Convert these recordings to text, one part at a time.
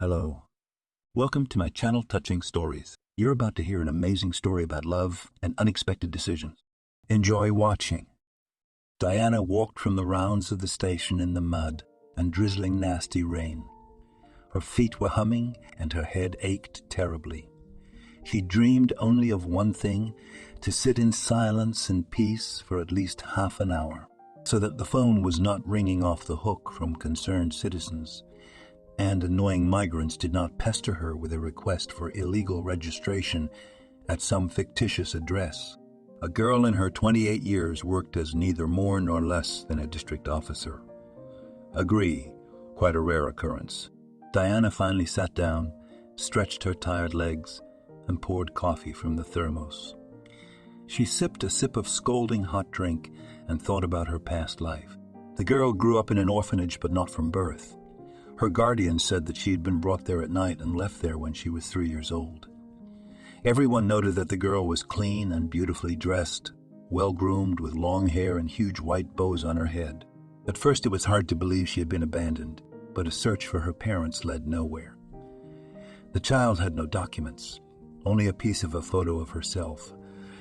Hello. Welcome to my channel Touching Stories. You're about to hear an amazing story about love and unexpected decisions. Enjoy watching. Diana walked from the rounds of the station in the mud and drizzling nasty rain. Her feet were humming and her head ached terribly. She dreamed only of one thing, to sit in silence and peace for at least half an hour, so that the phone was not ringing off the hook from concerned citizens, and annoying migrants did not pester her with a request for illegal registration at some fictitious address. A girl in her 28 years worked as neither more nor less than a district officer. Agree, quite a rare occurrence. Diana finally sat down, stretched her tired legs, and poured coffee from the thermos. She sipped a sip of scalding hot drink and thought about her past life. The girl grew up in an orphanage, but not from birth. Her guardian said that she had been brought there at night and left there when she was 3 years old. Everyone noted that the girl was clean and beautifully dressed, well-groomed with long hair and huge white bows on her head. At first it was hard to believe she had been abandoned, but a search for her parents led nowhere. The child had no documents, only a piece of a photo of herself,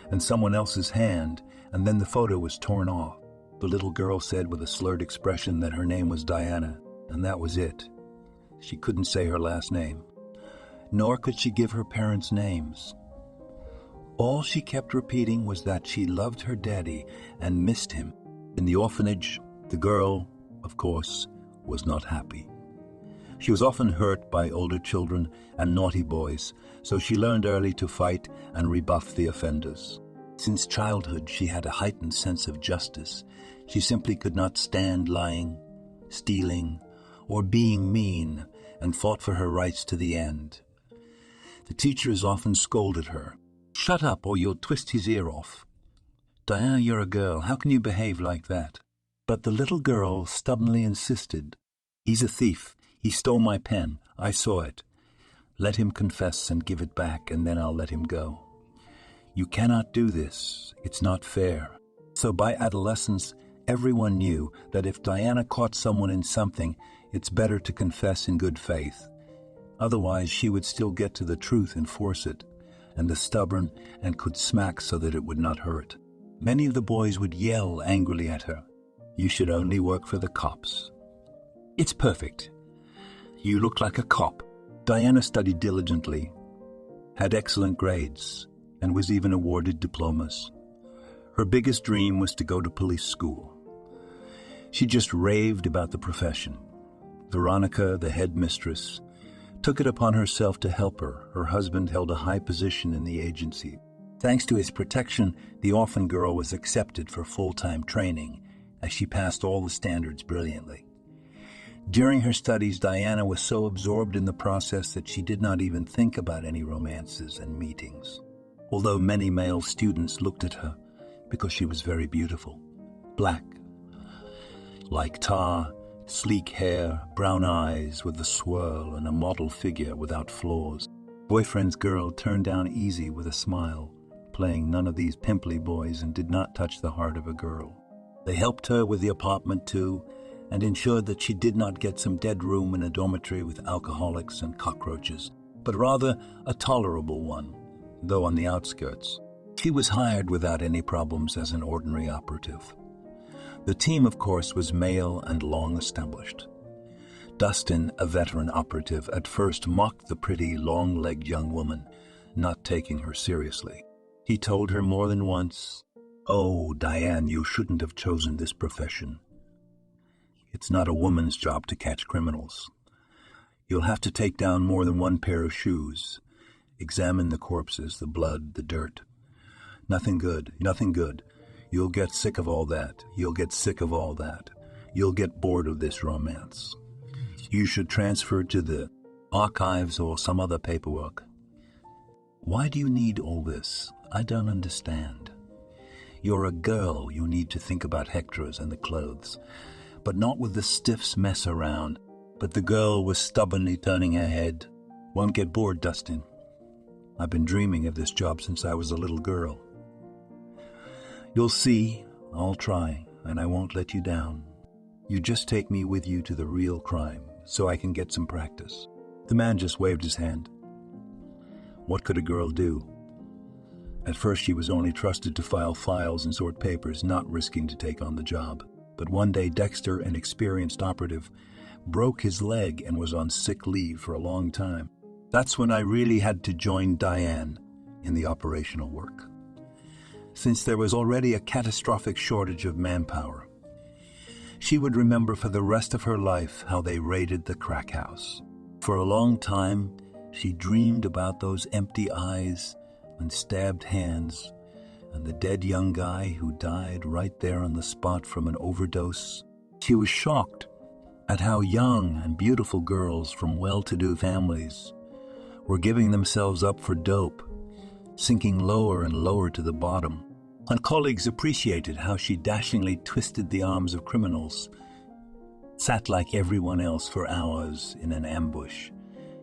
and someone else's hand, and then the photo was torn off. The little girl said with a slurred expression that her name was Diana, and that was it. She couldn't say her last name, nor could she give her parents' names. All she kept repeating was that she loved her daddy and missed him. In the orphanage, the girl, of course, was not happy. She was often hurt by older children and naughty boys, so she learned early to fight and rebuff the offenders. Since childhood, she had a heightened sense of justice. She simply could not stand lying, stealing, or being mean, and fought for her rights to the end. The teachers often scolded her. "Shut up or you'll twist his ear off. Diana, you're a girl. How can you behave like that?" But the little girl stubbornly insisted. "He's a thief. He stole my pen. I saw it. Let him confess and give it back, and then I'll let him go. You cannot do this. It's not fair." So by adolescence, everyone knew that if Diana caught someone in something, it's better to confess in good faith. Otherwise, she would still get to the truth and force it, and the stubborn and could smack so that it would not hurt. Many of the boys would yell angrily at her. "You should only work for the cops. It's perfect. You look like a cop." Diana studied diligently, had excellent grades, and was even awarded diplomas. Her biggest dream was to go to police school. She just raved about the profession. Veronica, the headmistress, took it upon herself to help her. Her husband held a high position in the agency. Thanks to his protection, the orphan girl was accepted for full-time training, as she passed all the standards brilliantly. During her studies, Diana was so absorbed in the process that she did not even think about any romances and meetings, although many male students looked at her because she was very beautiful. Black, like tar, sleek hair, brown eyes with a swirl, and a model figure without flaws. Boyfriend's girl turned down easy with a smile, playing none of these pimply boys, and did not touch the heart of a girl. They helped her with the apartment too, and ensured that she did not get some dead room in a dormitory with alcoholics and cockroaches, but rather a tolerable one, though on the outskirts. She was hired without any problems as an ordinary operative. The team, of course, was male and long established. Dustin, a veteran operative, at first mocked the pretty, long-legged young woman, not taking her seriously. He told her more than once, "Oh, Diane, you shouldn't have chosen this profession. It's not a woman's job to catch criminals. You'll have to take down more than one pair of shoes, examine the corpses, the blood, the dirt. Nothing good, nothing good. You'll get sick of all that. You'll get sick of all that. You'll get bored of this romance. You should transfer to the archives or some other paperwork. Why do you need all this? I don't understand. You're a girl. You need to think about Hector's and the clothes, but not with the stiffs mess around." But the girl was stubbornly turning her head. "Won't get bored, Dustin. I've been dreaming of this job since I was a little girl. You'll see, I'll try, and I won't let you down. You just take me with you to the real crime, so I can get some practice." The man just waved his hand. What could a girl do? At first she was only trusted to file files and sort papers, not risking to take on the job. But one day Dexter, an experienced operative, broke his leg and was on sick leave for a long time. That's when I really had to join Diane in the operational work, since there was already a catastrophic shortage of manpower. She would remember for the rest of her life how they raided the crack house. For a long time, she dreamed about those empty eyes and stabbed hands and the dead young guy who died right there on the spot from an overdose. She was shocked at how young and beautiful girls from well-to-do families were giving themselves up for dope, sinking lower and lower to the bottom. And colleagues appreciated how she dashingly twisted the arms of criminals, sat like everyone else for hours in an ambush,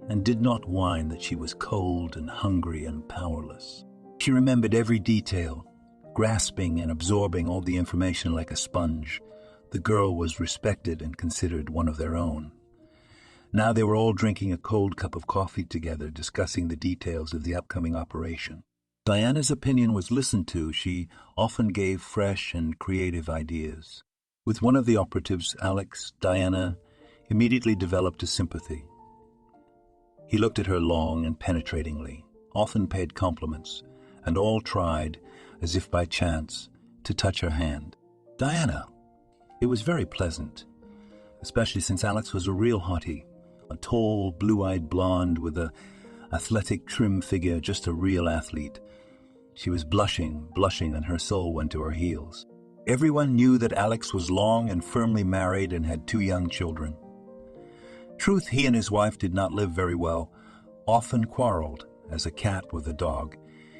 and did not whine that she was cold and hungry and powerless. She remembered every detail, grasping and absorbing all the information like a sponge. The girl was respected and considered one of their own. Now they were all drinking a cold cup of coffee together, discussing the details of the upcoming operation. Diana's opinion was listened to. She often gave fresh and creative ideas. With one of the operatives, Alex, Diana immediately developed a sympathy. He looked at her long and penetratingly, often paid compliments, and all tried, as if by chance, to touch her hand. Diana. It was very pleasant, especially since Alex was a real hottie, a tall, blue-eyed blonde with an athletic, trim figure, just a real athlete. She was blushing, and her soul went to her heels. Everyone knew that Alex was long and firmly married and had 2 young children. Truth, he and his wife did not live very well, often quarreled, as a cat with a dog.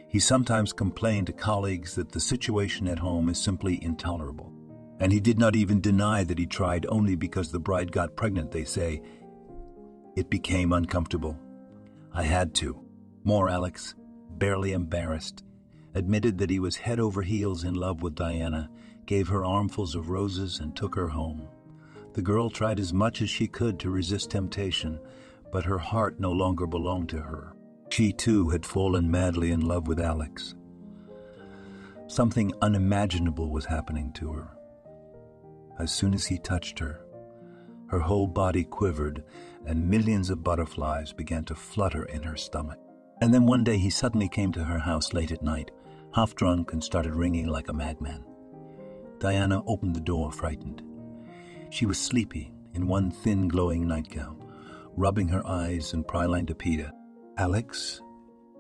He sometimes complained to colleagues that the situation at home is simply intolerable. And he did not even deny that he tried only because the bride got pregnant, they say. It became uncomfortable. I had to. More Alex, barely embarrassed, admitted that he was head over heels in love with Diana, gave her armfuls of roses and took her home. The girl tried as much as she could to resist temptation, but her heart no longer belonged to her. She too had fallen madly in love with Alex. Something unimaginable was happening to her. As soon as he touched her, her whole body quivered and millions of butterflies began to flutter in her stomach. And then one day he suddenly came to her house late at night, half drunk, and started ringing like a madman. Diana opened the door, frightened. She was sleepy in one thin, glowing nightgown, rubbing her eyes and praline to Peter. Alex,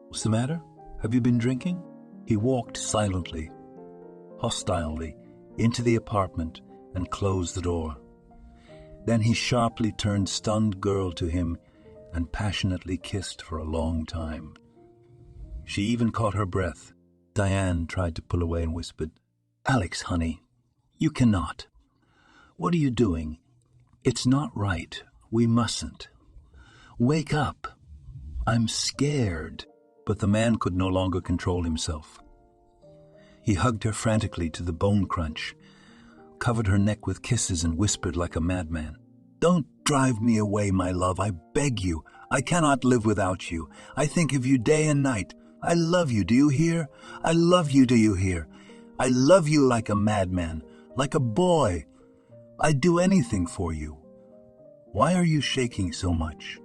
what's the matter? Have you been drinking? He walked silently, hostilely, into the apartment and closed the door. Then he sharply turned stunned girl to him and passionately kissed for a long time. She even caught her breath. Diane tried to pull away and whispered, Alex, honey, you cannot. What are you doing? It's not right. We mustn't. Wake up. I'm scared. But the man could no longer control himself. He hugged her frantically to the bone crunch, covered her neck with kisses and whispered like a madman. Don't drive me away, my love, I beg you. I cannot live without you. I think of you day and night. I love you, do you hear? I love you, do you hear? I love you like a madman, like a boy. I'd do anything for you. Why are you shaking so much?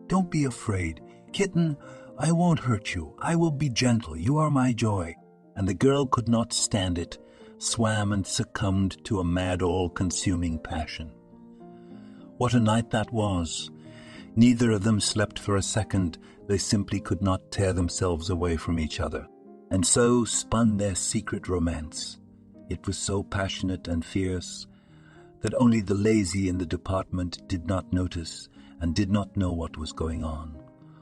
Don't be afraid. Kitten, I won't hurt you. I will be gentle. You are my joy. And the girl could not stand it, swam and succumbed to a mad, all-consuming passion. What a night that was. Neither of them slept for a second. They simply could not tear themselves away from each other. And so spun their secret romance. It was so passionate and fierce that only the lazy in the department did not notice and did not know what was going on,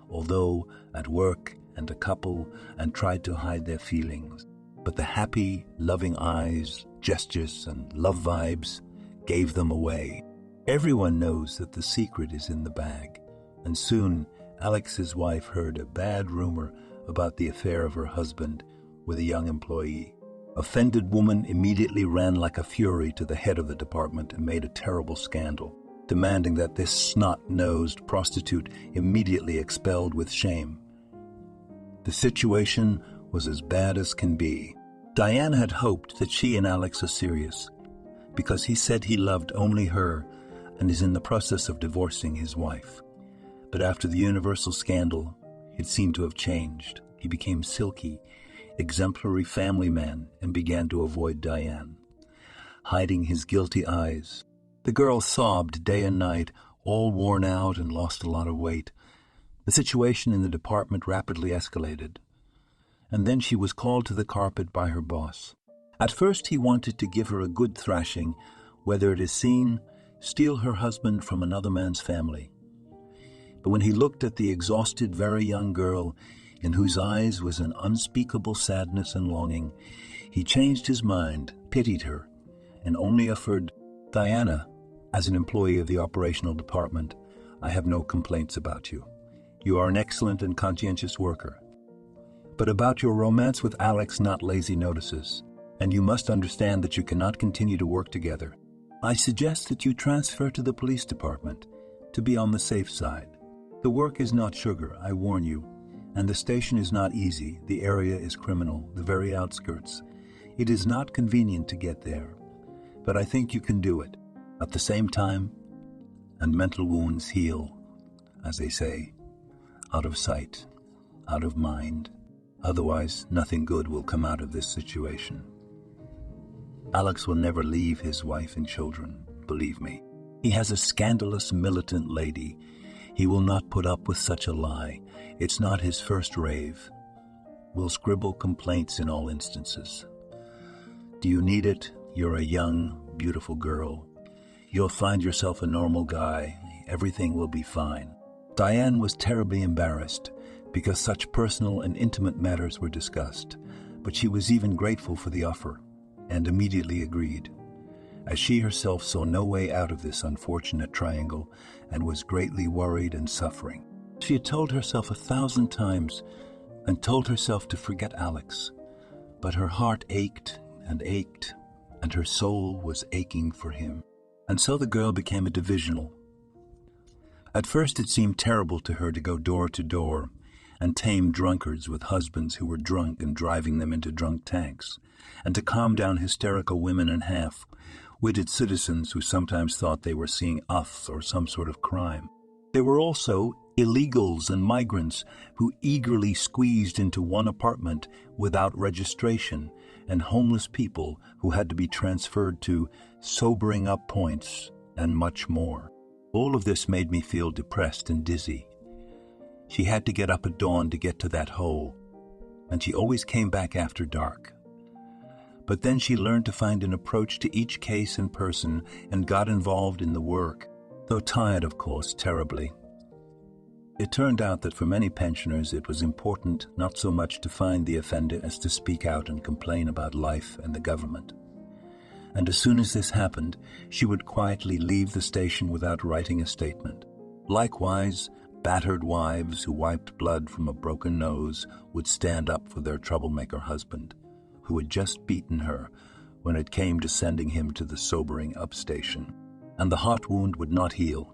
although at work and a couple, and tried to hide their feelings. But the happy, loving eyes, gestures, and love vibes gave them away. Everyone knows that the secret is in the bag, and soon Alex's wife heard a bad rumor about the affair of her husband with a young employee. Offended woman immediately ran like a fury to the head of the department and made a terrible scandal. demanding that this snot-nosed prostitute immediately expelled with shame. The situation was as bad as can be. Diana had hoped that she and Alex are serious, because he said he loved only her and is in the process of divorcing his wife. But after the Universal scandal, it seemed to have changed. He became silky, exemplary family man and began to avoid Diane, hiding his guilty eyes. The girl sobbed day and night, all worn out and lost a lot of weight. The situation in the department rapidly escalated, and then she was called to the carpet by her boss. At first he wanted to give her a good thrashing, whether it is seen, steal her husband from another man's family. But when he looked at the exhausted, very young girl, in whose eyes was an unspeakable sadness and longing, he changed his mind, pitied her, and only offered, "Diana, as an employee of the operational department, I have no complaints about you. You are an excellent and conscientious worker. But about your romance with Alex, not lazy notices, and you must understand that you cannot continue to work together. I suggest that you transfer to the police department to be on the safe side. The work is not sugar, I warn you, and the station is not easy. The area is criminal, the very outskirts. It is not convenient to get there, but I think you can do it. At the same time, and mental wounds heal, as they say, out of sight, out of mind. Otherwise, nothing good will come out of this situation. Alex will never leave his wife and children, believe me. He has a scandalous, militant lady. He will not put up with such a lie. It's not his first rave. Will scribble complaints in all instances. Do you need it? You're a young, beautiful girl. You'll find yourself a normal guy. Everything will be fine." Diane was terribly embarrassed because such personal and intimate matters were discussed, but she was even grateful for the offer and immediately agreed, as she herself saw no way out of this unfortunate triangle and was greatly worried and suffering. She had told herself 1,000 times and told herself to forget Alex, but her heart ached, and her soul was aching for him. And so the girl became a divisional. At first it seemed terrible to her to go door to door and tame drunkards with husbands who were drunk and driving them into drunk tanks, and to calm down hysterical women and half-witted citizens who sometimes thought they were seeing us or some sort of crime. There were also illegals and migrants who eagerly squeezed into one apartment without registration, and homeless people who had to be transferred to sobering up points, and much more. All of this made me feel depressed and dizzy. She had to get up at dawn to get to that hole, and she always came back after dark. But then she learned to find an approach to each case in person and got involved in the work, though tired, of course, terribly. It turned out that for many pensioners it was important not so much to find the offender as to speak out and complain about life and the government. And as soon as this happened, she would quietly leave the station without writing a statement. Likewise, battered wives who wiped blood from a broken nose would stand up for their troublemaker husband, who had just beaten her when it came to sending him to the sobering up station. And the heart wound would not heal.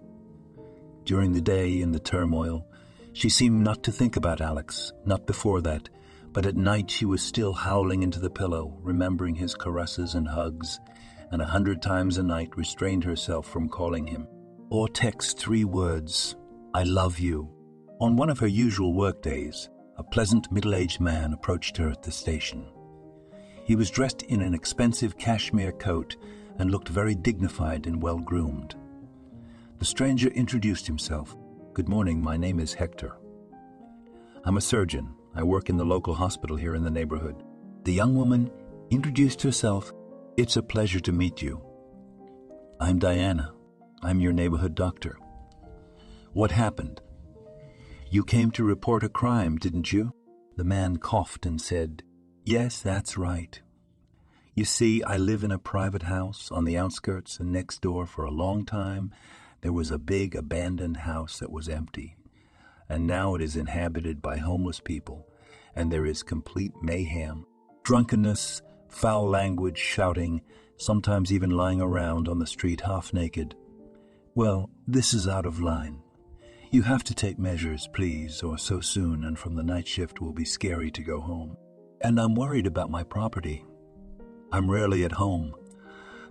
During the day, in the turmoil, she seemed not to think about Alex, not before that, but at night she was still howling into the pillow, remembering his caresses and hugs, and 100 times a night restrained herself from calling him, or text 3 words, "I love you." On one of her usual work days, a pleasant middle-aged man approached her at the station. He was dressed in an expensive cashmere coat and looked very dignified and well-groomed. The stranger introduced himself. "Good morning, my name is Hector. I'm a surgeon. I work in the local hospital here in the neighborhood." The young woman introduced herself. "It's a pleasure to meet you. I'm Diana. I'm your neighborhood doctor. What happened? You came to report a crime, didn't you?" The man coughed and said, "Yes, that's right. You see, I live in a private house on the outskirts, and next door for a long time there was a big abandoned house that was empty, and now it is inhabited by homeless people, and there is complete mayhem, drunkenness, foul language, shouting, sometimes even lying around on the street half naked. Well, this is out of line. You have to take measures, please, or so soon and from the night shift will be scary to go home. And I'm worried about my property. I'm rarely at home.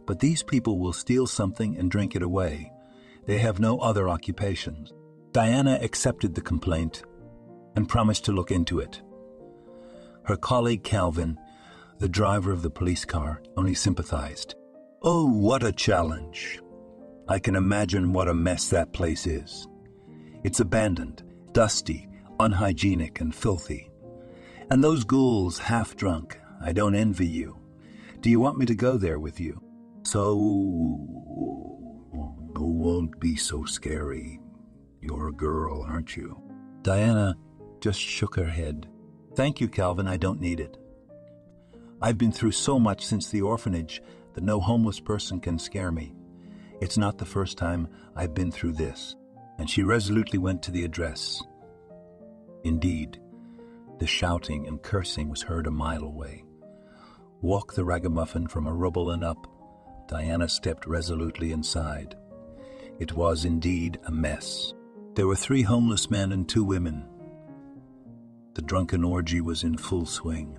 But these people will steal something and drink it away. They have no other occupations. Diana accepted the complaint and promised to look into it. Her colleague Calvin, the driver of the police car, only sympathized. Oh, what a challenge. I can imagine what a mess that place is. It's abandoned, dusty, unhygienic, and filthy. And those ghouls half drunk. I don't envy you. Do you want me to go there with you? So, it won't be so scary. You're a girl, aren't you? Diana just shook her head. Thank you, Calvin, I don't need it. I've been through so much since the orphanage that no homeless person can scare me. It's not the first time I've been through this. And she resolutely went to the address. Indeed, the shouting and cursing was heard a mile away. Walk the ragamuffin from a rubble and up, Diana stepped resolutely inside. It was indeed a mess. There were 3 homeless men and 2 women. The drunken orgy was in full swing.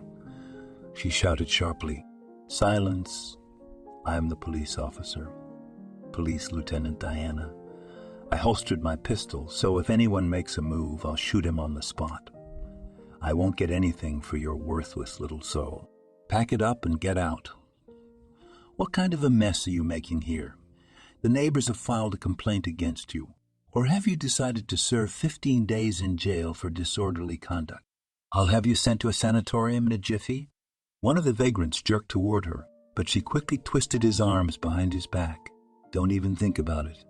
She shouted sharply, "Silence! I am the police officer, Police Lieutenant Diana. I holstered my pistol, so if anyone makes a move, I'll shoot him on the spot. I won't get anything for your worthless little soul. Pack it up and get out." What kind of a mess are you making here? The neighbors have filed a complaint against you. Or have you decided to serve 15 days in jail for disorderly conduct? I'll have you sent to a sanatorium in a jiffy. One of the vagrants jerked toward her, but she quickly twisted his arms behind his back. Don't even think about it.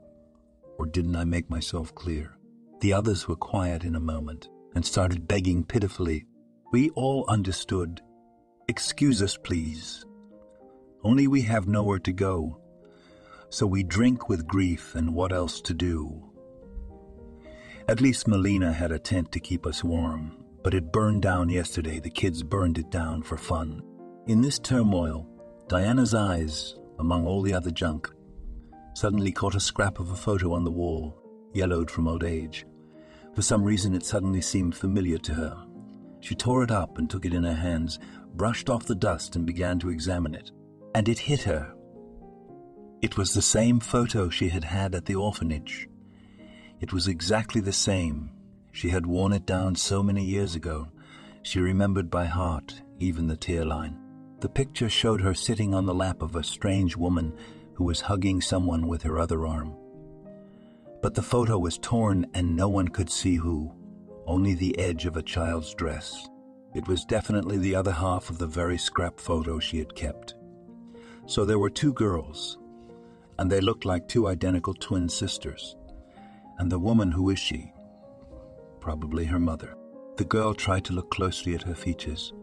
Or didn't I make myself clear? The others were quiet in a moment and started begging pitifully. We all understood. Excuse us, please. Only we have nowhere to go. So we drink with grief and what else to do. At least Melina had a tent to keep us warm, but it burned down yesterday. The kids burned it down for fun. In this turmoil, Diana's eyes, among all the other junk, suddenly caught a scrap of a photo on the wall, yellowed from old age. For some reason it suddenly seemed familiar to her. She tore it up and took it in her hands, brushed off the dust and began to examine it. And it hit her. It was the same photo she had had at the orphanage. It was exactly the same. She had worn it down so many years ago. She remembered by heart, even the tear line. The picture showed her sitting on the lap of a strange woman who was hugging someone with her other arm. But the photo was torn and no one could see who, only the edge of a child's dress. It was definitely the other half of the very scrap photo she had kept. So there were 2 girls, and they looked like 2 identical twin sisters. And the woman, who is she? Probably her mother. The girl tried to look closely at her features,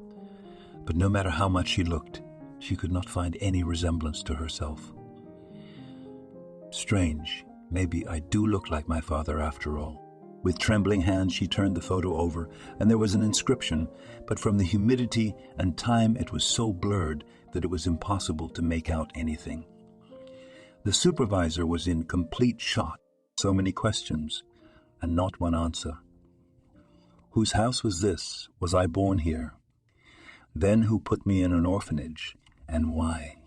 but no matter how much she looked, she could not find any resemblance to herself. Strange, maybe I do look like my father after all. With trembling hands she turned the photo over, and there was an inscription, but from the humidity and time it was so blurred that it was impossible to make out anything. The supervisor was in complete shock. So many questions, and not one answer. Whose house was this? Was I born here? Then who put me in an orphanage, and why?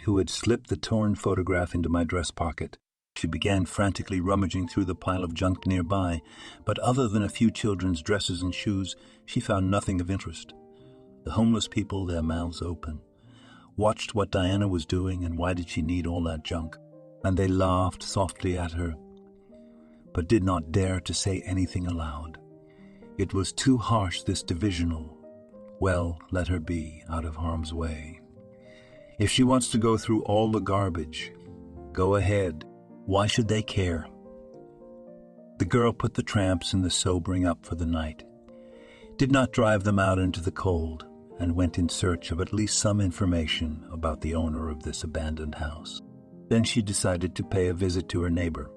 Who had slipped the torn photograph into my dress pocket? She began frantically rummaging through the pile of junk nearby, but other than a few children's dresses and shoes, she found nothing of interest. The homeless people, their mouths open, watched what Diana was doing and why did she need all that junk, and they laughed softly at her, but did not dare to say anything aloud. It was too harsh, this divisional. Well, let her be, out of harm's way. If she wants to go through all the garbage, go ahead. Why should they care? The girl put the tramps in the sobering up for the night, did not drive them out into the cold, and went in search of at least some information about the owner of this abandoned house. Then she decided to pay a visit to her neighbor,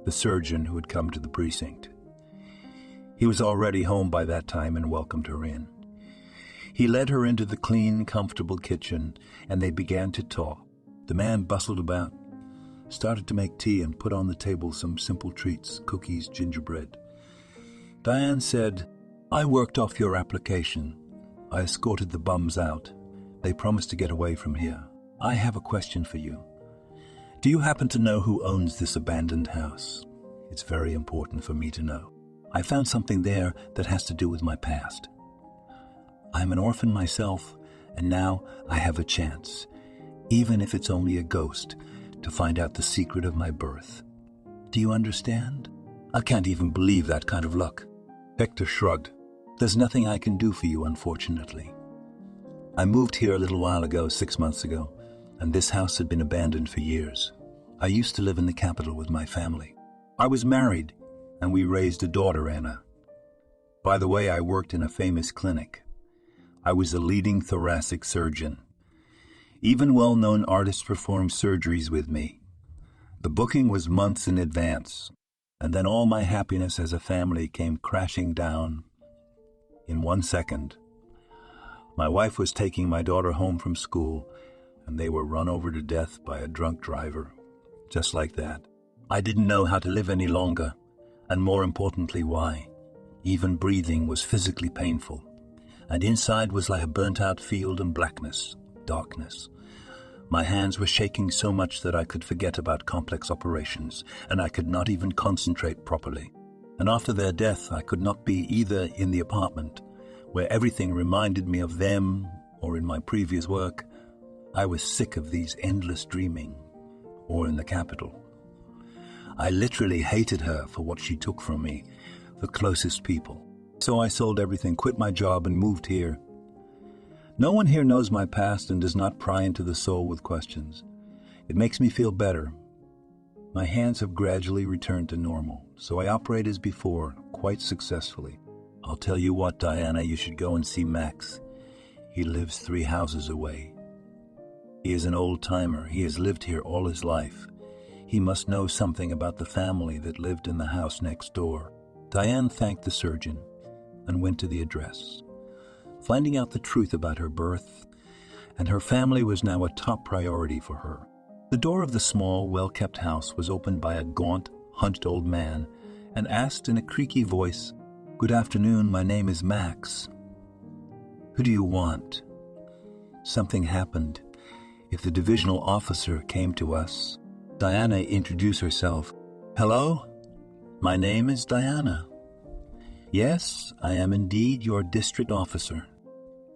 the surgeon who had come to the precinct. He was already home by that time and welcomed her in. He led her into the clean, comfortable kitchen, and they began to talk. The man bustled about, started to make tea and put on the table some simple treats, cookies, gingerbread. Diane said, "I worked off your application. I escorted the bums out. They promised to get away from here. I have a question for you. Do you happen to know who owns this abandoned house? It's very important for me to know. I found something there that has to do with my past. I'm an orphan myself, and now I have a chance, even if it's only a ghost, to find out the secret of my birth. Do you understand? I can't even believe that kind of luck." Hector shrugged. "There's nothing I can do for you, unfortunately. I moved here a little while ago, 6 months ago, and this house had been abandoned for years. I used to live in the capital with my family. I was married, and we raised a daughter, Anna. By the way, I worked in a famous clinic. I was a leading thoracic surgeon. Even well-known artists performed surgeries with me. The booking was months in advance, and then all my happiness as a family came crashing down in 1 second. My wife was taking my daughter home from school, and they were run over to death by a drunk driver. Just like that. I didn't know how to live any longer, and more importantly, why. Even breathing was physically painful, and inside was like a burnt-out field and blackness, darkness. My hands were shaking so much that I could forget about complex operations, and I could not even concentrate properly. And after their death, I could not be either in the apartment, where everything reminded me of them, or in my previous work. I was sick of these endless dreaming, or in the capital. I literally hated her for what she took from me, the closest people. So I sold everything, quit my job, and moved here. No one here knows my past and does not pry into the soul with questions. It makes me feel better. My hands have gradually returned to normal, so I operate as before, quite successfully. I'll tell you what, Diana, you should go and see Max. He lives 3 houses away. He is an old-timer. He has lived here all his life. He must know something about the family that lived in the house next door." Diane thanked the surgeon and went to the address. Finding out the truth about her birth and her family was now a top priority for her. The door of the small, well-kept house was opened by a gaunt, hunched old man and asked in a creaky voice, "Good afternoon, my name is Max. Who do you want?" Something happened. If the divisional officer came to us, Diana introduced herself. "Hello, my name is Diana. Yes, I am indeed your district officer.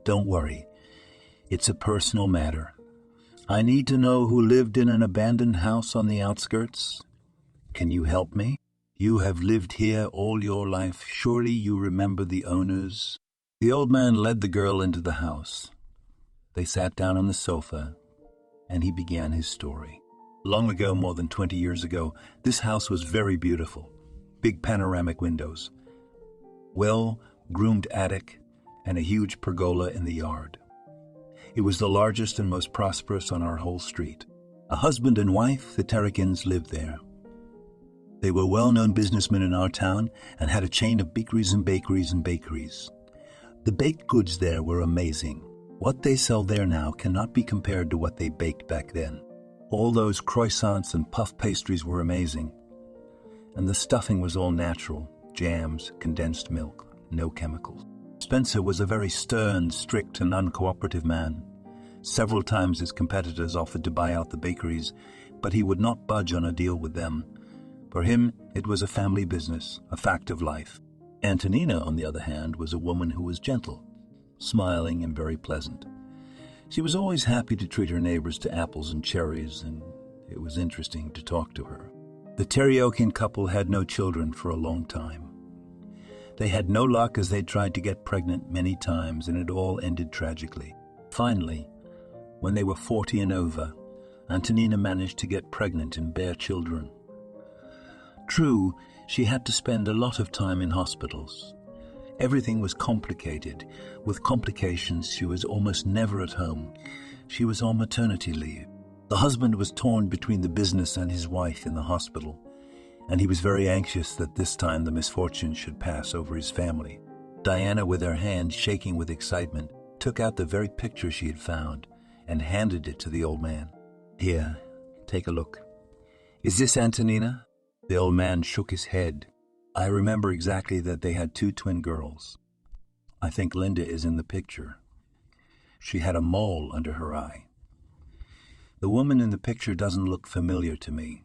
Don't worry, it's a personal matter. I need to know who lived in an abandoned house on the outskirts. Can you help me? You have lived here all your life. Surely you remember the owners." The old man led the girl into the house. They sat down on the sofa, and he began his story. Long ago, more than 20 years ago, this house was very beautiful. Big panoramic windows, well-groomed attic, and a huge pergola in the yard. It was the largest and most prosperous on our whole street. A husband and wife, the Terragins, lived there. They were well-known businessmen in our town and had a chain of bakeries and bakeries and bakeries. The baked goods there were amazing. What they sell there now cannot be compared to what they baked back then. All those croissants and puff pastries were amazing. And the stuffing was all natural, jams, condensed milk, no chemicals. Spencer was a very stern, strict, and uncooperative man. Several times his competitors offered to buy out the bakeries, but he would not budge on a deal with them. For him, it was a family business, a fact of life. Antonina, on the other hand, was a woman who was gentle, smiling, and very pleasant. She was always happy to treat her neighbors to apples and cherries, and it was interesting to talk to her. The Teriokin couple had no children for a long time. They had no luck as they tried to get pregnant many times, and it all ended tragically. Finally, when they were 40 and over, Antonina managed to get pregnant and bear children. True, she had to spend a lot of time in hospitals. Everything was complicated. With complications, she was almost never at home. She was on maternity leave. The husband was torn between the business and his wife in the hospital, and he was very anxious that this time the misfortune should pass over his family. Diana, with her hand shaking with excitement, took out the very picture she had found and handed it to the old man. "Here, take a look. Is this Antonina? The old man shook his head. I remember exactly that they had 2 twin girls. I think Linda is in the picture. She had a mole under her eye. The woman in the picture doesn't look familiar to me.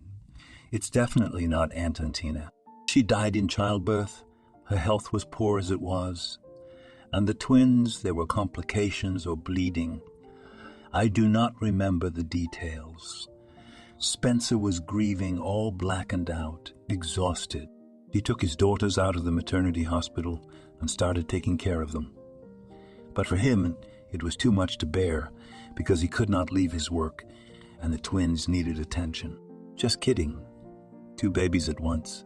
It's definitely not Antonina. She died in childbirth. Her health was poor as it was. And the twins, there were complications or bleeding. I do not remember the details. Spencer was grieving, all blackened out, exhausted. He took his daughters out of the maternity hospital and started taking care of them. But for him, it was too much to bear because he could not leave his work and the twins needed attention. Just kidding. 2 babies at once.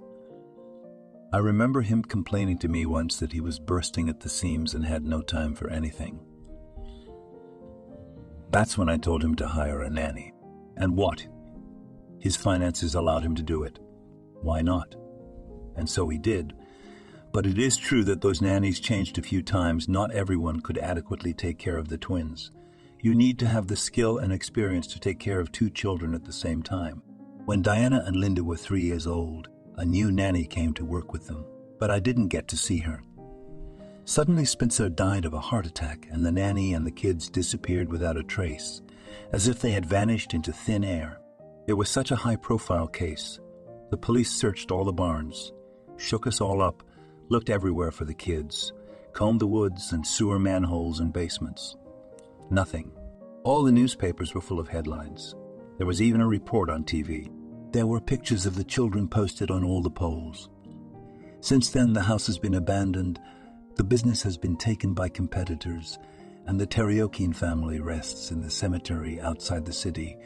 I remember him complaining to me once that he was bursting at the seams and had no time for anything. That's when I told him to hire a nanny. And what? His finances allowed him to do it. Why not? And so he did. But it is true that those nannies changed a few times. Not everyone could adequately take care of the twins. You need to have the skill and experience to take care of 2 children at the same time. When Diana and Linda were 3 years old, a new nanny came to work with them, but I didn't get to see her. Suddenly Spencer died of a heart attack, and the nanny and the kids disappeared without a trace, as if they had vanished into thin air. It was such a high-profile case. The police searched all the barns, shook us all up, looked everywhere for the kids, combed the woods and sewer manholes and basements. Nothing. All the newspapers were full of headlines. There was even a report on TV. There were pictures of the children posted on all the poles. Since then, the house has been abandoned, the business has been taken by competitors, and the Teriokin family rests in the cemetery outside the city,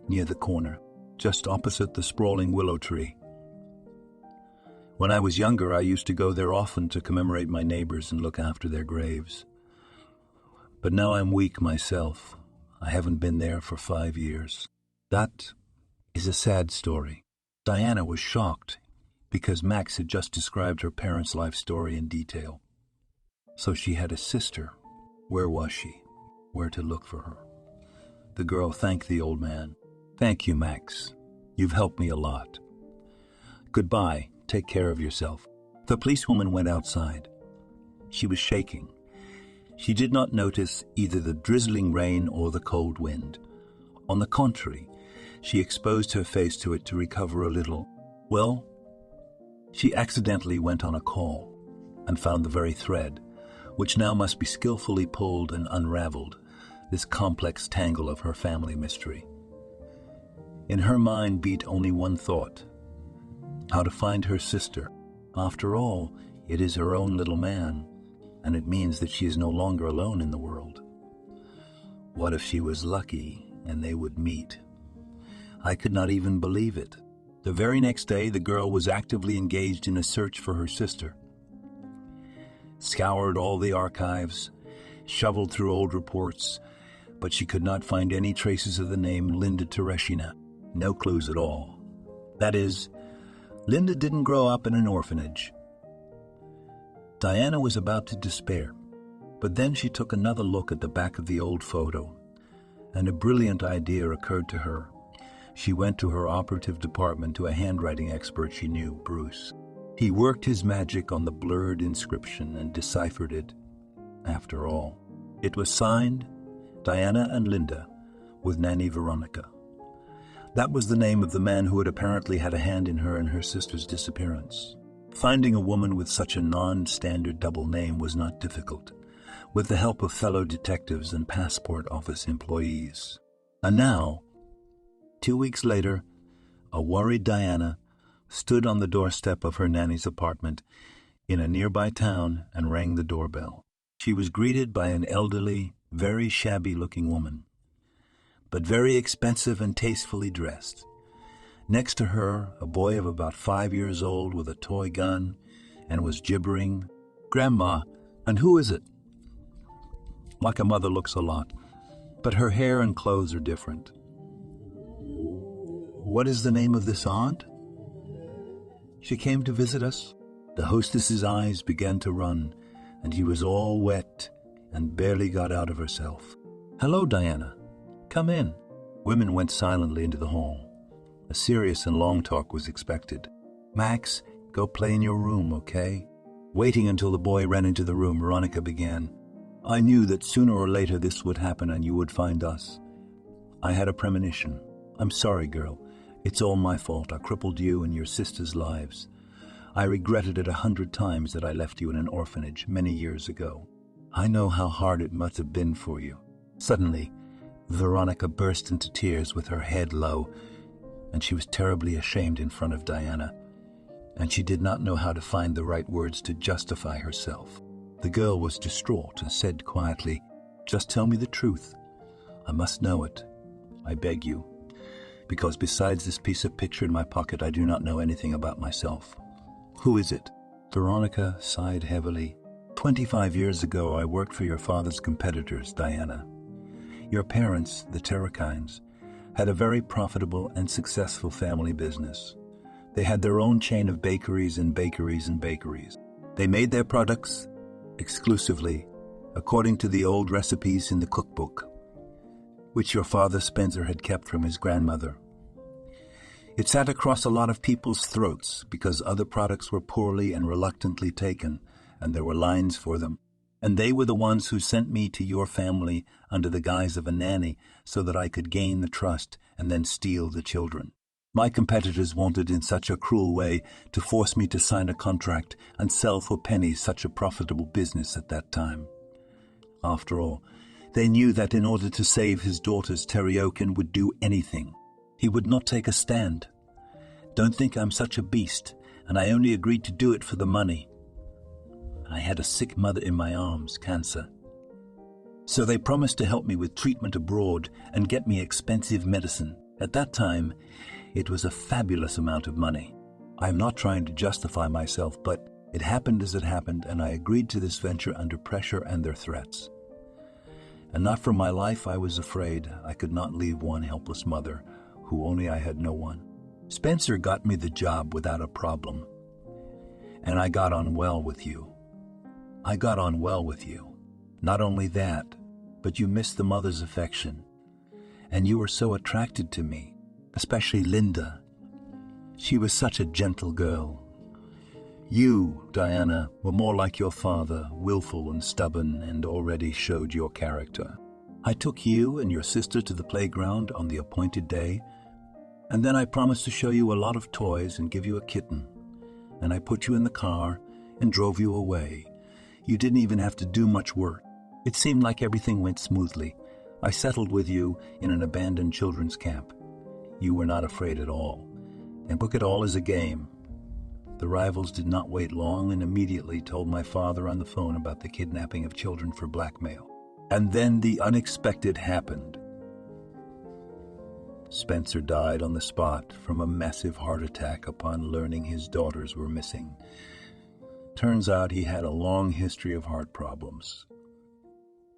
near the corner, just opposite the sprawling willow tree. When I was younger, I used to go there often to commemorate my neighbors and look after their graves. But now I'm weak myself. I haven't been there for 5 years. That is a sad story. Diana was shocked because Max had just described her parents' life story in detail. So she had a sister. Where was she? Where to look for her? The girl thanked the old man. Thank you, Max. You've helped me a lot. Goodbye. Take care of yourself. The policewoman went outside. She was shaking. She did not notice either the drizzling rain or the cold wind. On the contrary, she exposed her face to it to recover a little. Well, she accidentally went on a call and found the very thread, which now must be skillfully pulled and unraveled, this complex tangle of her family mystery. In her mind beat only one thought: how to find her sister. After all, it is her own little man, and it means that she is no longer alone in the world. What if she was lucky and they would meet? I could not even believe it. The very next day, the girl was actively engaged in a search for her sister. Scoured all the archives, shoveled through old reports, but she could not find any traces of the name Linda Tereshina. No clues at all. That is, Linda didn't grow up in an orphanage. Diana was about to despair, but then she took another look at the back of the old photo, and a brilliant idea occurred to her. She went to her operative department to a handwriting expert she knew, Bruce. He worked his magic on the blurred inscription and deciphered it. After all, it was signed Diana and Linda, with Nanny Veronica. That was the name of the man who had apparently had a hand in her and her sister's disappearance. Finding a woman with such a non-standard double name was not difficult, with the help of fellow detectives and passport office employees. And now, 2 weeks later, a worried Diana stood on the doorstep of her nanny's apartment in a nearby town and rang the doorbell. She was greeted by an elderly, very shabby-looking woman, but very expensive and tastefully dressed. Next to her, a boy of about 5 years old with a toy gun and was gibbering, "Grandma, and who is it?" Like a mother looks a lot, but her hair and clothes are different. "What is the name of this aunt?" "She came to visit us." The hostess's eyes began to run, and she was all wet and barely got out of herself. "Hello, Diana. Come in." Women went silently into the hall. A serious and long talk was expected. "Max, go play in your room, okay?" Waiting until the boy ran into the room, Veronica began. "I knew that sooner or later this would happen and you would find us. I had a premonition. I'm sorry, girl. It's all my fault. I crippled you and your sister's lives. I regretted it 100 times that I left you in an orphanage many years ago. I know how hard it must have been for you." Suddenly, Veronica burst into tears with her head low, and she was terribly ashamed in front of Diana, and she did not know how to find the right words to justify herself. The girl was distraught and said quietly, "Just tell me the truth. I must know it. I beg you. Because besides this piece of picture in my pocket, I do not know anything about myself. Who is it?" Veronica sighed heavily. 25 years ago, I worked for your father's competitors, Diana. Your parents, the Terrakines, had a very profitable and successful family business. They had their own chain of bakeries and bakeries and bakeries. They made their products exclusively according to the old recipes in the cookbook, which your father Spencer had kept from his grandmother. It sat across a lot of people's throats because other products were poorly and reluctantly taken, and there were lines for them. And they were the ones who sent me to your family under the guise of a nanny so that I could gain the trust and then steal the children. My competitors wanted in such a cruel way to force me to sign a contract and sell for pennies such a profitable business at that time. After all, they knew that in order to save his daughters, Teriokin would do anything. He would not take a stand. Don't think I'm such a beast, and I only agreed to do it for the money. I had a sick mother in my arms, cancer. So they promised to help me with treatment abroad and get me expensive medicine. At that time, it was a fabulous amount of money. I am not trying to justify myself, but it happened as it happened, and I agreed to this venture under pressure and their threats. And not for my life I was afraid. I could not leave one helpless mother, who only I had no one. Spencer got me the job without a problem, and I got on well with you. Not only that, but you missed the mother's affection, and you were so attracted to me, especially Linda. She was such a gentle girl. You, Diana, were more like your father, willful and stubborn, and already showed your character. I took you and your sister to the playground on the appointed day, and then I promised to show you a lot of toys and give you a kitten, and I put you in the car and drove you away. You didn't even have to do much work. It seemed like everything went smoothly. I settled with you in an abandoned children's camp. You were not afraid at all, and took it all as a game. The rivals did not wait long and immediately told my father on the phone about the kidnapping of children for blackmail. And then the unexpected happened. Spencer died on the spot from a massive heart attack upon learning his daughters were missing. Turns out he had a long history of heart problems.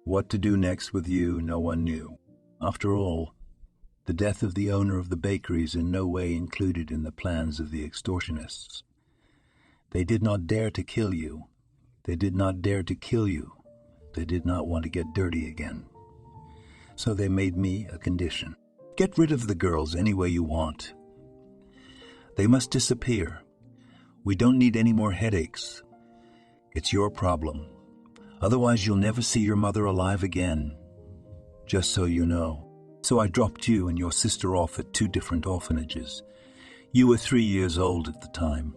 What to do next with you, no one knew. After all, the death of the owner of the bakery is in no way included in the plans of the extortionists. They did not dare to kill you. They did not dare to kill you. They did not want to get dirty again. So they made me a condition. Get rid of the girls any way you want. They must disappear. We don't need any more headaches. It's your problem. Otherwise, you'll never see your mother alive again. Just so you know. So I dropped you and your sister off at 2 different orphanages. You were 3 years old at the time.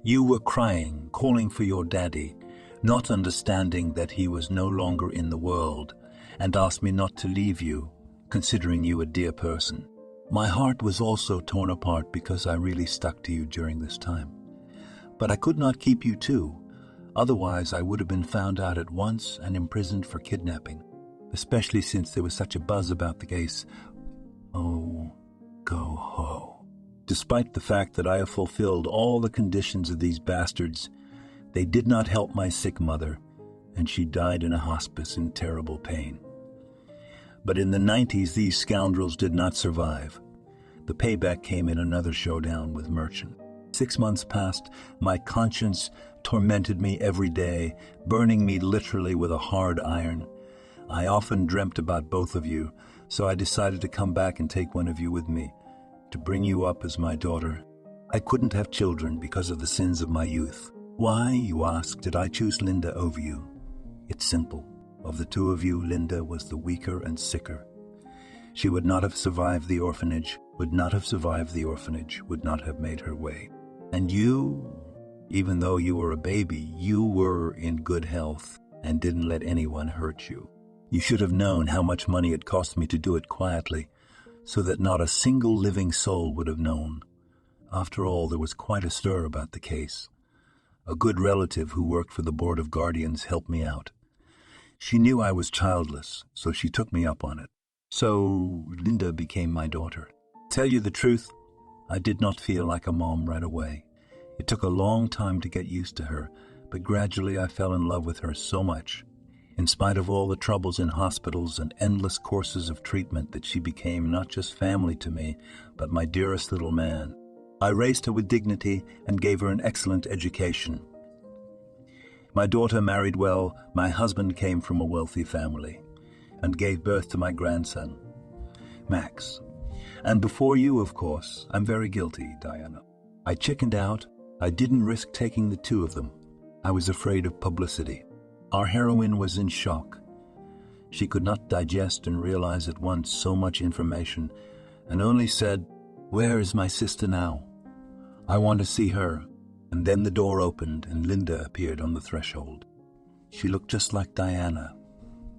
You were crying, calling for your daddy, not understanding that he was no longer in the world, and asked me not to leave you, considering you a dear person. My heart was also torn apart because I really stuck to you during this time. But I could not keep you too. Otherwise, I would have been found out at once and imprisoned for kidnapping, especially since there was such a buzz about the case. Oh, go ho. Despite the fact that I have fulfilled all the conditions of these bastards, they did not help my sick mother, and she died in a hospice in terrible pain. But in the 90s, these scoundrels did not survive. The payback came in another showdown with Merchant. 6 months passed, my conscience tormented me every day, burning me literally with a hard iron. I often dreamt about both of you, so I decided to come back and take one of you with me. to bring you up as my daughter. I couldn't have children because of the sins of my youth. Why, you ask, did I choose Linda over you? It's simple. Of the two of you, Linda was the weaker and sicker. She would not have survived the orphanage, would not have made her way. And you, even though you were a baby, you were in good health and didn't let anyone hurt you. You should have known how much money it cost me to do it quietly, so that not a single living soul would have known. After all, there was quite a stir about the case. A good relative who worked for the Board of Guardians helped me out. She knew I was childless, so she took me up on it. So Linda became my daughter. Tell you the truth, I did not feel like a mom right away. It took a long time to get used to her, but gradually I fell in love with her so much. In spite of all the troubles in hospitals and endless courses of treatment, that she became not just family to me, but my dearest little man. I raised her with dignity and gave her an excellent education. My daughter married well, my husband came from a wealthy family, and gave birth to my grandson, Max. And before you, of course, I'm very guilty, Diana. I chickened out. I didn't risk taking the two of them. I was afraid of publicity. Our heroine was in shock. She could not digest and realize at once so much information, and only said, "Where is my sister now? I want to see her." And then the door opened and Linda appeared on the threshold. She looked just like Diana.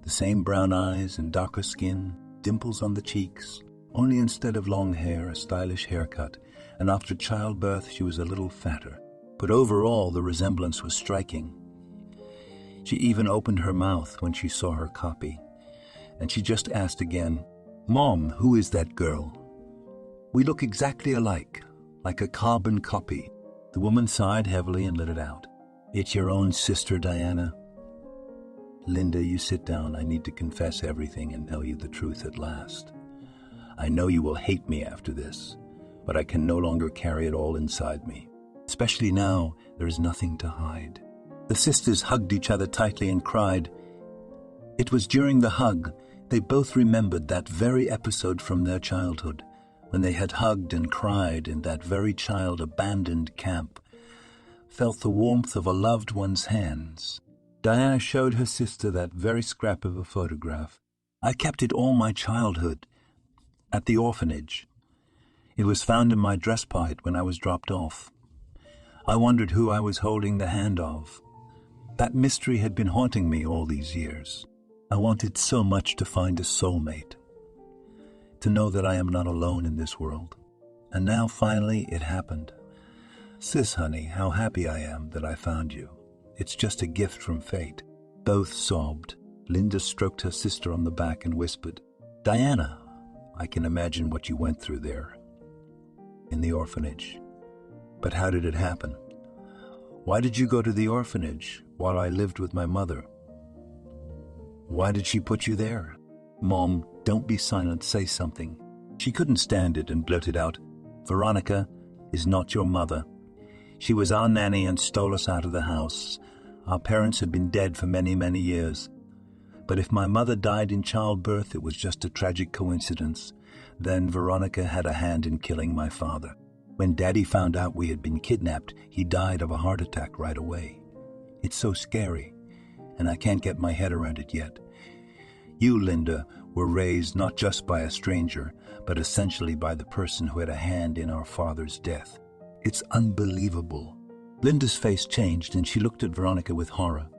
The same brown eyes and darker skin, dimples on the cheeks, only instead of long hair, a stylish haircut, and after childbirth she was a little fatter. But overall the resemblance was striking. She even opened her mouth when she saw her copy, and she just asked again, "Mom, who is that girl? We look exactly alike, like a carbon copy." The woman sighed heavily and let it out. "It's your own sister, Diana." "Linda, you sit down. I need to confess everything and tell you the truth at last. I know you will hate me after this, but I can no longer carry it all inside me. Especially now, there is nothing to hide." The sisters hugged each other tightly and cried. It was during the hug they both remembered that very episode from their childhood, when they had hugged and cried in that very child-abandoned camp, felt the warmth of a loved one's hands. Diana showed her sister that very scrap of a photograph. "I kept it all my childhood, at the orphanage. It was found in my dress pocket when I was dropped off. I wondered who I was holding the hand of. That mystery had been haunting me all these years. I wanted so much to find a soulmate, to know that I am not alone in this world. And now finally it happened. Sis, honey, how happy I am that I found you. It's just a gift from fate." Both sobbed. Linda stroked her sister on the back and whispered, "Diana, I can imagine what you went through there, in the orphanage. But how did it happen? Why did you go to the orphanage while I lived with my mother? Why did she put you there? Mom, don't be silent, say something." She couldn't stand it and blurted out, "Veronica is not your mother. She was our nanny and stole us out of the house. Our parents had been dead for many, many years. But if my mother died in childbirth, it was just a tragic coincidence. Then Veronica had a hand in killing my father. When Daddy found out we had been kidnapped, he died of a heart attack right away. It's so scary, and I can't get my head around it yet. You, Linda, were raised not just by a stranger, but essentially by the person who had a hand in our father's death. It's unbelievable." Linda's face changed and she looked at Veronica with horror.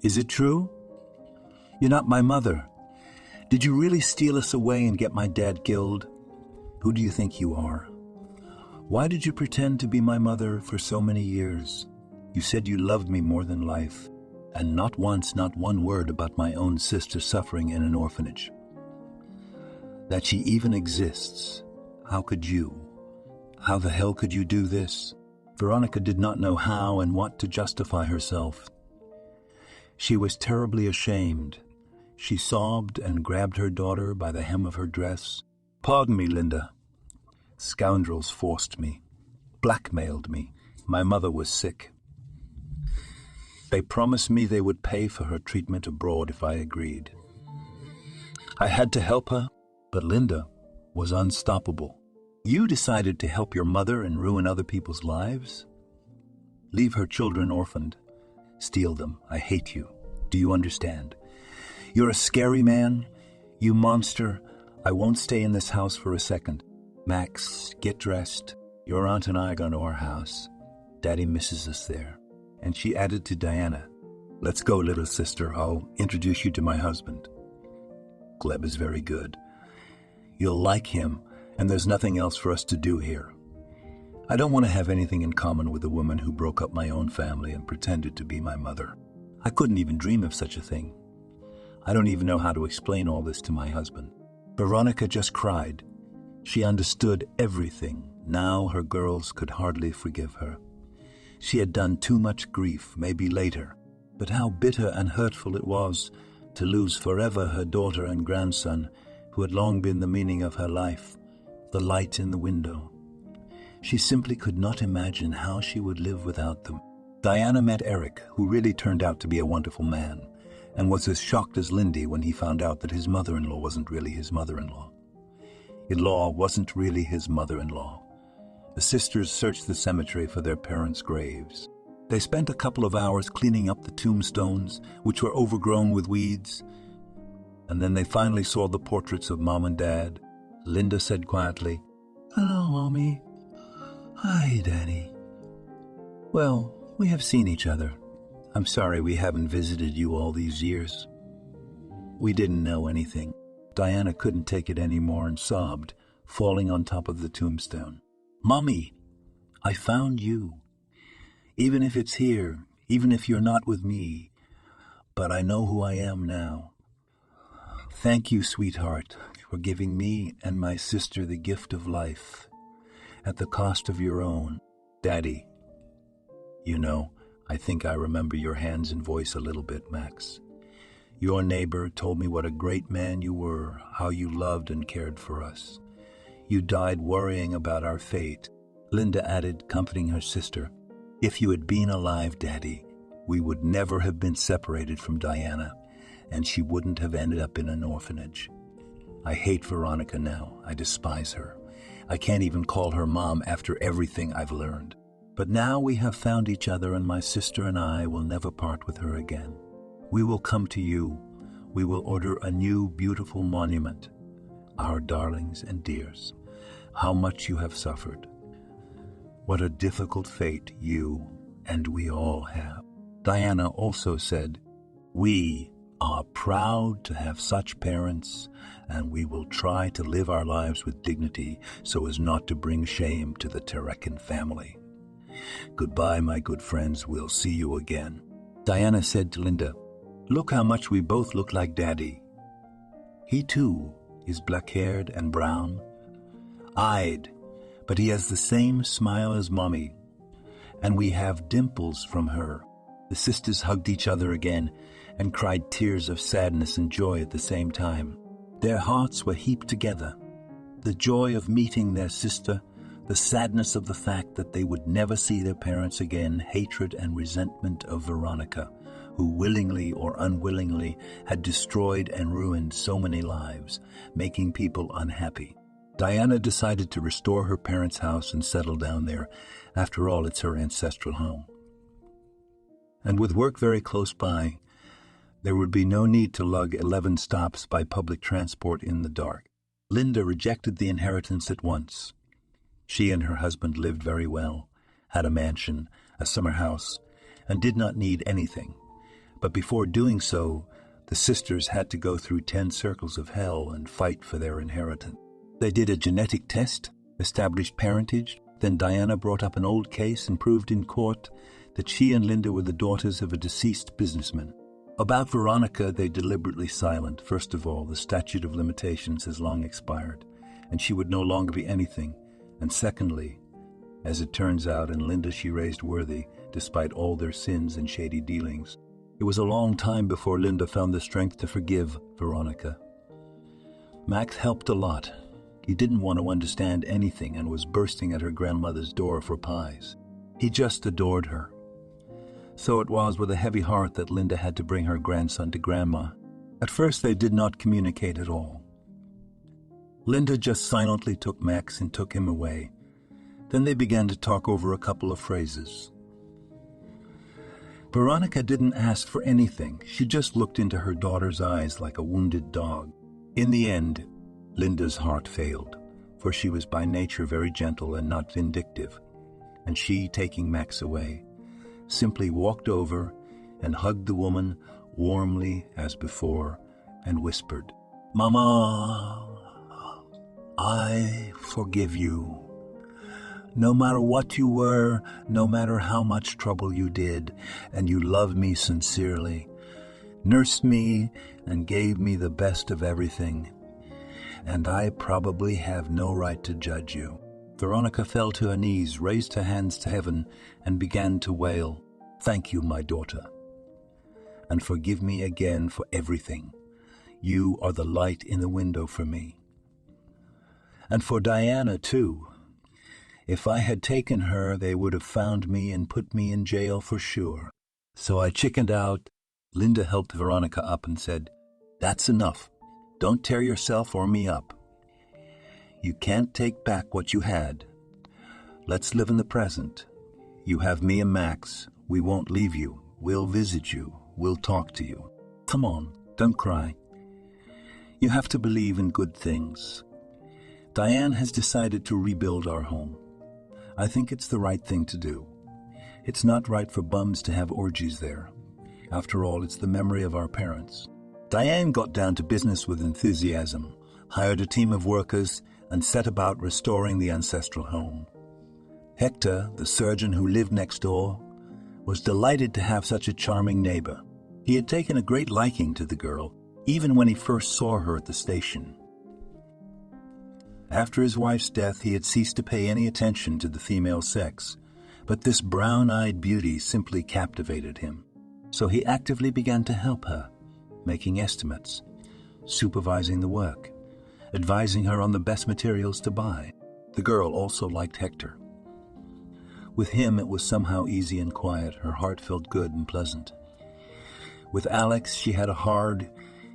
"Is it true? You're not my mother. Did you really steal us away and get my dad killed? Who do you think you are? Why did you pretend to be my mother for so many years? You said you loved me more than life, and not once, not one word about my own sister suffering in an orphanage. That she even exists. How could you? How the hell could you do this?" Veronica did not know how and what to justify herself. She was terribly ashamed. She sobbed and grabbed her daughter by the hem of her dress. "Pardon me, Linda. Scoundrels forced me, blackmailed me. My mother was sick. They promised me they would pay for her treatment abroad if I agreed. I had to help her, but Linda was unstoppable. You decided to help your mother and ruin other people's lives? Leave her children orphaned. Steal them. I hate you. Do you understand? You're a scary man. You monster. I won't stay in this house for a second. Max, get dressed. Your aunt and I are going to our house. Daddy misses us there. And she added to Diana, let's go, little sister. I'll introduce you to my husband. Gleb is very good. You'll like him, and there's nothing else for us to do here. I don't want to have anything in common with a woman who broke up my own family and pretended to be my mother. I couldn't even dream of such a thing. I don't even know how to explain all this to my husband. Veronica just cried. She understood everything. Now her girls could hardly forgive her. She had done too much grief, maybe later, but how bitter and hurtful it was to lose forever her daughter and grandson, who had long been the meaning of her life, the light in the window. She simply could not imagine how she would live without them. Diana met Eric, who really turned out to be a wonderful man, and was as shocked as Lindy when he found out that his mother-in-law wasn't really his mother-in-law. In-law wasn't really his mother-in-law. The sisters searched the cemetery for their parents' graves. They spent a couple of hours cleaning up the tombstones, which were overgrown with weeds, and then they finally saw the portraits of Mom and Dad. Linda said quietly, "Hello, Mommy." "Hi, Daddy." "Well, we have seen each other. I'm sorry we haven't visited you all these years." We didn't know anything. Diana couldn't take it anymore and sobbed, falling on top of the tombstone. "Mommy, I found you. Even if it's here, even if you're not with me, but I know who I am now. Thank you, sweetheart, for giving me and my sister the gift of life, at the cost of your own. Daddy, you know, I think I remember your hands and voice a little bit, Max. Your neighbor told me what a great man you were, how you loved and cared for us. You died worrying about our fate." Linda added, comforting her sister, "If you had been alive, Daddy, we would never have been separated from Diana, and she wouldn't have ended up in an orphanage. I hate Veronica now. I despise her. I can't even call her Mom after everything I've learned. But now we have found each other, and my sister and I will never part with her again. We will come to you. We will order a new, beautiful monument. Our darlings and dears, how much you have suffered. What a difficult fate you and we all have." Diana also said, "We are proud to have such parents, and we will try to live our lives with dignity so as not to bring shame to the Terekin family. Goodbye, my good friends. We'll see you again." Diana said to Linda, "Look how much we both look like Daddy. He, too, is black-haired and brown-eyed, but he has the same smile as Mommy, and we have dimples from her." The sisters hugged each other again and cried tears of sadness and joy at the same time. Their hearts were heaped together. The joy of meeting their sister, the sadness of the fact that they would never see their parents again, hatred and resentment of Veronica, who willingly or unwillingly had destroyed and ruined so many lives, making people unhappy. Diana decided to restore her parents' house and settle down there. After all, it's her ancestral home. And with work very close by, there would be no need to lug 11 stops by public transport in the dark. Linda rejected the inheritance at once. She and her husband lived very well, had a mansion, a summer house, and did not need anything. But before doing so, the sisters had to go through 10 circles of hell and fight for their inheritance. They did a genetic test, established parentage, then Diana brought up an old case and proved in court that she and Linda were the daughters of a deceased businessman. About Veronica, they deliberately silent. First of all, the statute of limitations has long expired, and she would no longer be anything. And secondly, as it turns out, in Linda she raised worthy, despite all their sins and shady dealings. It was a long time before Linda found the strength to forgive Veronica. Max helped a lot. He didn't want to understand anything and was bursting at her grandmother's door for pies. He just adored her. So it was with a heavy heart that Linda had to bring her grandson to Grandma. At first they did not communicate at all. Linda just silently took Max and took him away. Then they began to talk over a couple of phrases. Veronica didn't ask for anything. She just looked into her daughter's eyes like a wounded dog. In the end, Linda's heart failed, for she was by nature very gentle and not vindictive, and she, taking Max away, simply walked over and hugged the woman warmly as before and whispered, "Mama, I forgive you. No matter what you were, no matter how much trouble you did, and you loved me sincerely, nursed me and gave me the best of everything, and I probably have no right to judge you." Veronica fell to her knees, raised her hands to heaven, and began to wail, "Thank you, my daughter, and forgive me again for everything. You are the light in the window for me. And for Diana, too. If I had taken her, they would have found me and put me in jail for sure. So I chickened out." Linda helped Veronica up and said, "That's enough. Don't tear yourself or me up. You can't take back what you had. Let's live in the present. You have me and Max. We won't leave you. We'll visit you. We'll talk to you. Come on, don't cry. You have to believe in good things. Diane has decided to rebuild our home. I think it's the right thing to do. It's not right for bums to have orgies there. After all, it's the memory of our parents." Diane got down to business with enthusiasm, hired a team of workers, and set about restoring the ancestral home. Hector, the surgeon who lived next door, was delighted to have such a charming neighbor. He had taken a great liking to the girl, even when he first saw her at the station. After his wife's death, he had ceased to pay any attention to the female sex, but this brown-eyed beauty simply captivated him. So he actively began to help her, making estimates, supervising the work, advising her on the best materials to buy. The girl also liked Hector. With him, it was somehow easy and quiet. Her heart felt good and pleasant. With Alex, she had a hard,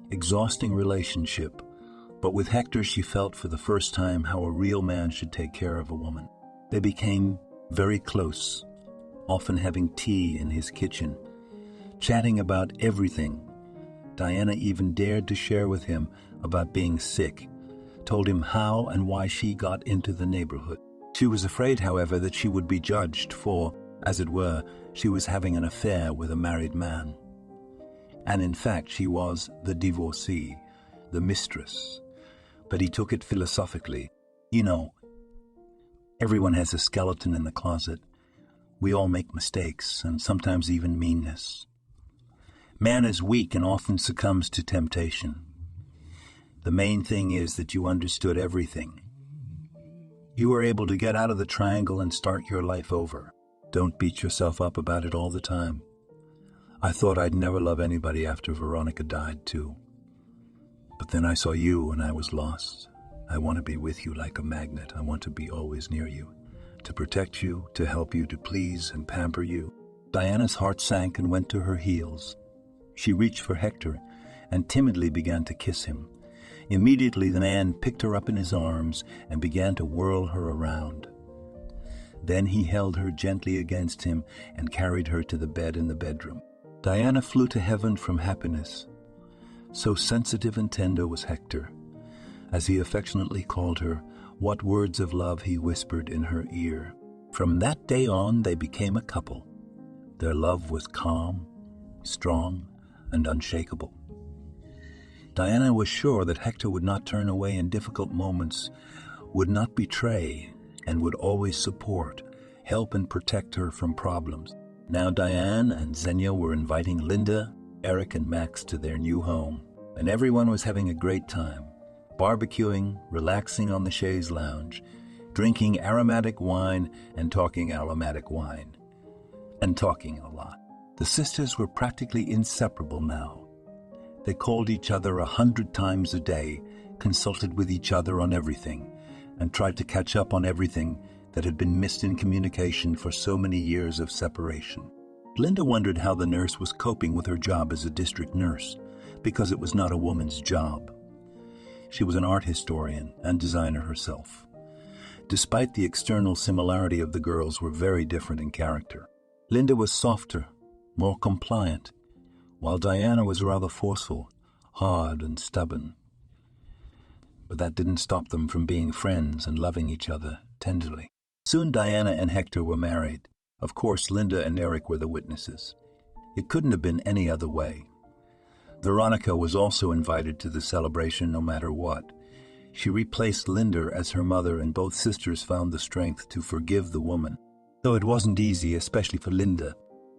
exhausting relationship, but with Hector, she felt for the first time how a real man should take care of a woman. They became very close, often having tea in his kitchen, chatting about everything. Diana even dared to share with him about being sick, told him how and why she got into the neighborhood. She was afraid, however, that she would be judged for, as it were, she was having an affair with a married man. And in fact, she was the divorcee, the mistress. But he took it philosophically. You know, everyone has a skeleton in the closet. We all make mistakes, and sometimes even meanness. Man is weak and often succumbs to temptation. The main thing is that you understood everything. You were able to get out of the triangle and start your life over. Don't beat yourself up about it all the time. I thought I'd never love anybody after Veronica died, too. But then I saw you and I was lost. I want to be with you like a magnet. I want to be always near you, to protect you, to help you, to please and pamper you. Diana's heart sank and went to her heels. She reached for Hector and timidly began to kiss him. Immediately the man picked her up in his arms and began to whirl her around. Then he held her gently against him and carried her to the bed in the bedroom. Diana flew to heaven from happiness. So sensitive and tender was Hector. As he affectionately called her, what words of love he whispered in her ear. From that day on, they became a couple. Their love was calm, strong, and unshakable. Diana was sure that Hector would not turn away in difficult moments, would not betray, and would always support, help, and protect her from problems. Now Diane and Xenia were inviting Linda, Eric, and Max to their new home, and everyone was having a great time, barbecuing, relaxing on the chaise lounge, drinking aromatic wine and talking aromatic wine, and talking a lot. The sisters were practically inseparable now. They called each other 100 times a day, consulted with each other on everything, and tried to catch up on everything that had been missed in communication for so many years of separation. Linda wondered how the nurse was coping with her job as a district nurse, because it was not a woman's job. She was an art historian and designer herself. Despite the external similarity of the girls were very different in character. Linda was softer, more compliant, while Diana was rather forceful, hard and stubborn. But that didn't stop them from being friends and loving each other tenderly. Soon Diana and Hector were married. Of course, Linda and Eric were the witnesses. It couldn't have been any other way. Veronica was also invited to the celebration no matter what. She replaced Linda as her mother, and both sisters found the strength to forgive the woman. Though it wasn't easy, especially for Linda.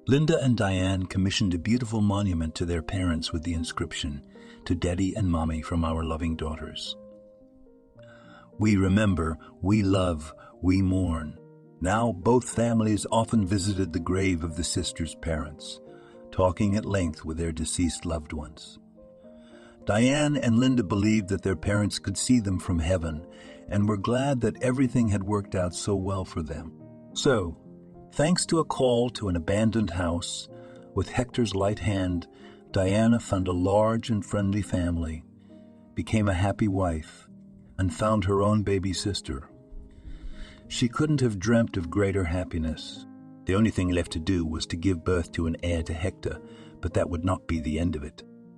Linda and Diane commissioned a beautiful monument to their parents with the inscription, "To Daddy and Mommy from our loving daughters." We remember, we love, we mourn. Now both families often visited the grave of the sisters' parents, talking at length with their deceased loved ones. Diane and Linda believed that their parents could see them from heaven and were glad that everything had worked out so well for them. So, thanks to a call to an abandoned house, with Hector's light hand, Diana found a large and friendly family, became a happy wife, and found her own baby sister. She couldn't have dreamt of greater happiness. The only thing left to do was to give birth to an heir to Hector, but that would not be the end of it.